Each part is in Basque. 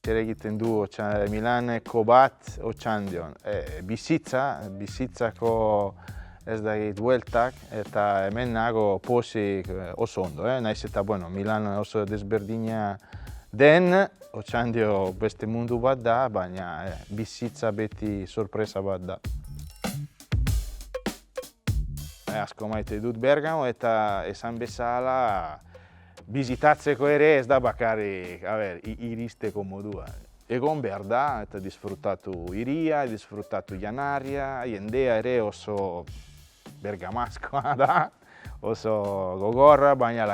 zer egiten du Milaneko bat otxandion. Bizitzako ez dakit bueltak, eta hemen nago pozik oso ondo. Naiz eta, Milan oso desberdina den, otxandio beste mundu bat da, baina bizitza beti sorpresa bat da. Asko maite dut Bergamo eta esan bezala bizitatzeko ere ez da bakarrik iristeko modua. Egon behar da eta disfrutatu hiria, disfrutatu janaria, jendea ere oso bergamaskoa da, oso gogorra, baina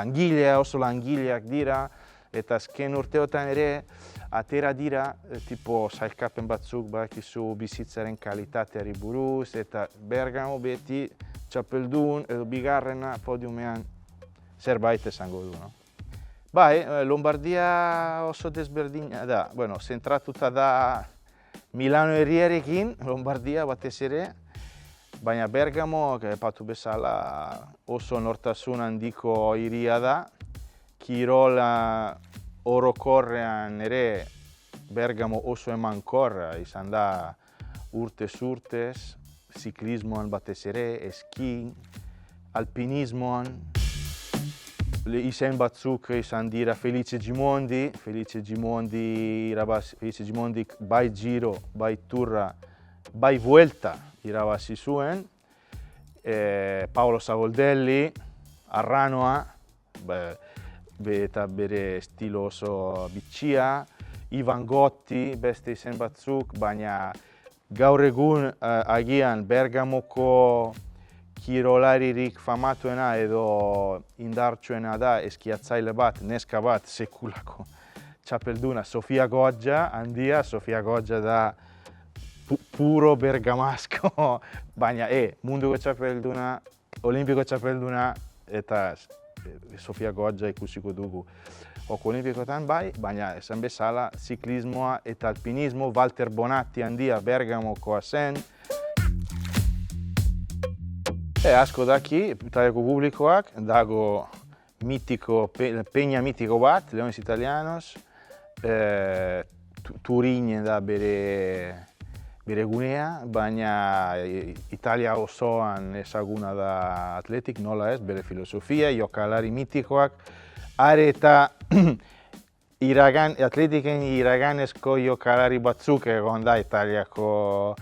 oso langileak dira, eta azken urteotan ere atera dira, tipo sailkapen batzuk badakizu bizitzaren kalitateari buruz, eta Bergamo beti txapeldun edo bigarrena podiumean zerbait esango du. Bai, Lombardia oso desberdina da, zentratuta da Milano herriarekin, Lombardia batez ere, baina Bergamo, aipatu bezala, oso nortasun handiko hiria da. Kirola orokorrean ere Bergamo oso emankorra izan da urtez, ziklismoan batez ere, eski, alpinismoan. Izen batzuk izan dira Felice Gimondi bai Giro, bai Turra, bai Vuelta irabazi zuen. Paolo Savoldelli, Arranoa, eta bere estilo oso bitxia, Ivan Gotti, beste izen batzuk, baina gaur egun agian Bergamoko kirolaririk famatuena edo indartsuena da eskiatzaile bat, neska bat, sekulako txapelduna, Sofia Goggia, handia, Sofia Goggia da puro bergamasko, baina munduko txapelduna, olimpiko txapelduna, eta Sofia Goggia ikusiko dugu. Olimpikoetan bai, baina esan bezala ziklismoa eta alpinismo, Walter Bonatti handia Bergamokoa zen. Asko daki, Italiako publikoak, dago peña mitiko bat, Leones Italianos, Turin da bere gunea, baina Italia osoan ezaguna da atletik, nola ez, bere filosofia, jokalari mitikoak, are eta atletiken iraganezko jokalari batzuk egon da Italiako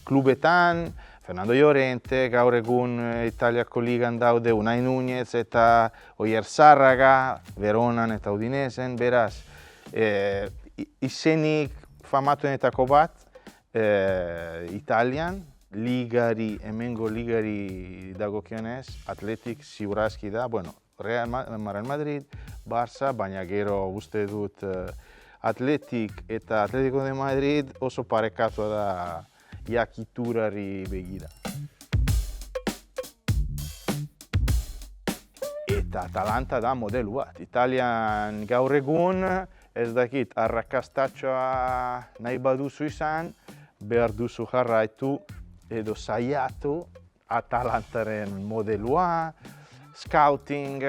klubetan, Fernando Llorente, gaur egun Italiako ligan daude Unai Núñez eta Oyer Zárraga, Veronan eta Udinesen, beraz, izenik famatuenetako bat, Italian, hemengo ligari dagokionez, atletik ziurazki da, Real Madrid, Barça, baina gero uste dut atletik eta Atletico de Madrid oso parekatua da jakiturari begira. Eta Atalanta da modelu bat. Italian gaur egun, ez dakit, arrakastatxoa nahi baduzu izan, behar duzu jarraitu edo saiatu Atalantaren modelua, scouting,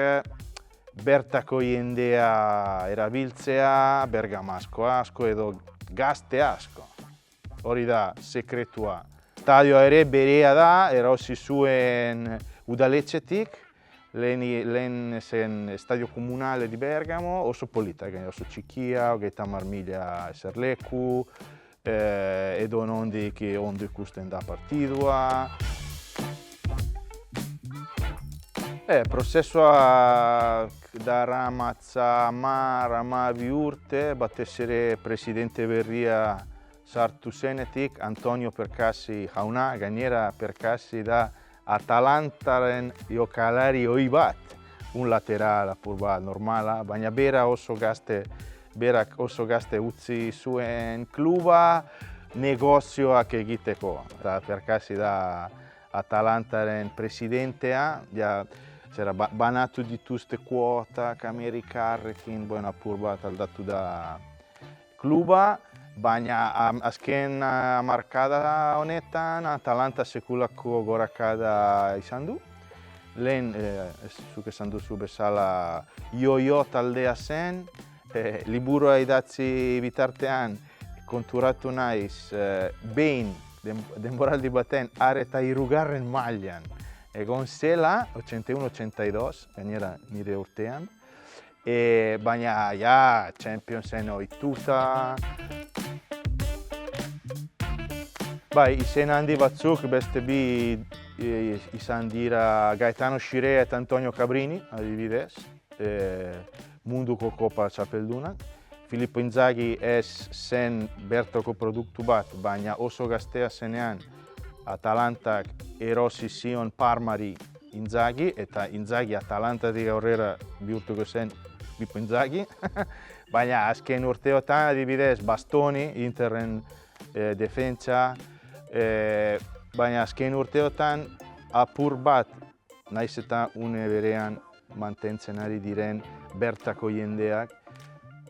bertako jendea erabiltzea, bergamasko asko edo gazte asko. Hori da sekretua. Estadioa ere berea da, erosi zuen udaletxetik, lehen zen estadio komunale di Bergamo, oso polita, oso txikia, 30.000 eserleku, edo nondik ondo ikusten da partidua. Prozesua daramatza 10-12 urte, batez ere presidente berria sartu zenetik, Antonio Percassi jauna, gainera Percassi da Atalantaren jokalari ohi bat, un lateral apur bat normala, baina berak oso gazte utzi zuen kluba negozioak egiteko. Percassi da Atalantaren presidentea, banatu dituzte kuotak Amerikarrekin, apur bat aldatu da kluba, baina azken hamarkada honetan Atalanta sekulako gorakada izan du. Lehen, zuk esan duzu bezala, jo-jo taldea zen, liburua idatzi bitartean konturatu naiz behin denboraldi baten are eta hirugarren mailan egon zela, 81-82, gainera nire urtean, baina ja Championsen ohituta. Bai, izen handi batzuk beste bi izan dira Gaetano Scirea eta Antonio Cabrini, adibidez, munduko kopa txapeldunak. Filippo Inzaghi ez zen bertoko produktu bat, baina oso gaztea zenean Atalantak erosi zion Parmari Inzaghi, eta Inzaghi Atalantatik aurrera bihurtuko zen Filippo Inzaghi. Baina azken urteotan adibidez Bastoni, Interren defentsa, baina azken urteotan apur bat, naiz eta une berean mantentzen ari diren bertako jendeak,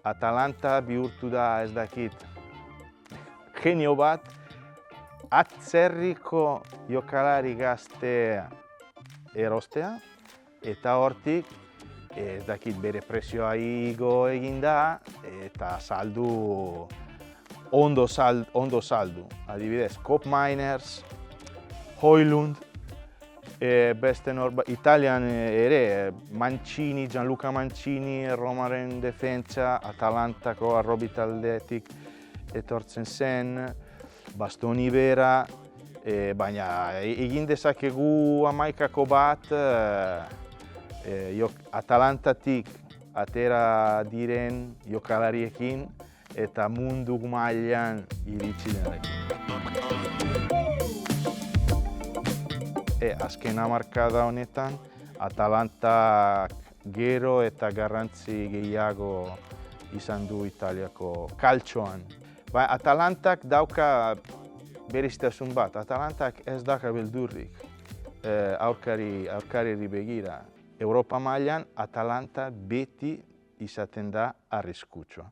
Atalanta bihurtu da ez dakit genio bat, atzerriko jokalari gaztea erostea, eta hortik ez dakit bere prezioa igo egin da, eta saldu, ondo saldu. Adibidez, Koop Miners, Højlund, beste Italian ere, Mancini, Gianluca Mancini, Romaren defentsa, Atalantako arrobi taldetik etortzen zen, Bastoni bera, baina egin dezakegu hamaikako bat, Atalantatik atera diren jokalariekin eta mundu mailan iritsi denekin. Azken hamarkada honetan, Atalantak gero eta garrantzi gehiago izan du Italiako kaltxoan. Atalantak dauka berezitasun bat. Atalantak ez dauka beldurrik aurkariri begira. Europa mailan Atalanta beti izaten da arriskutsua.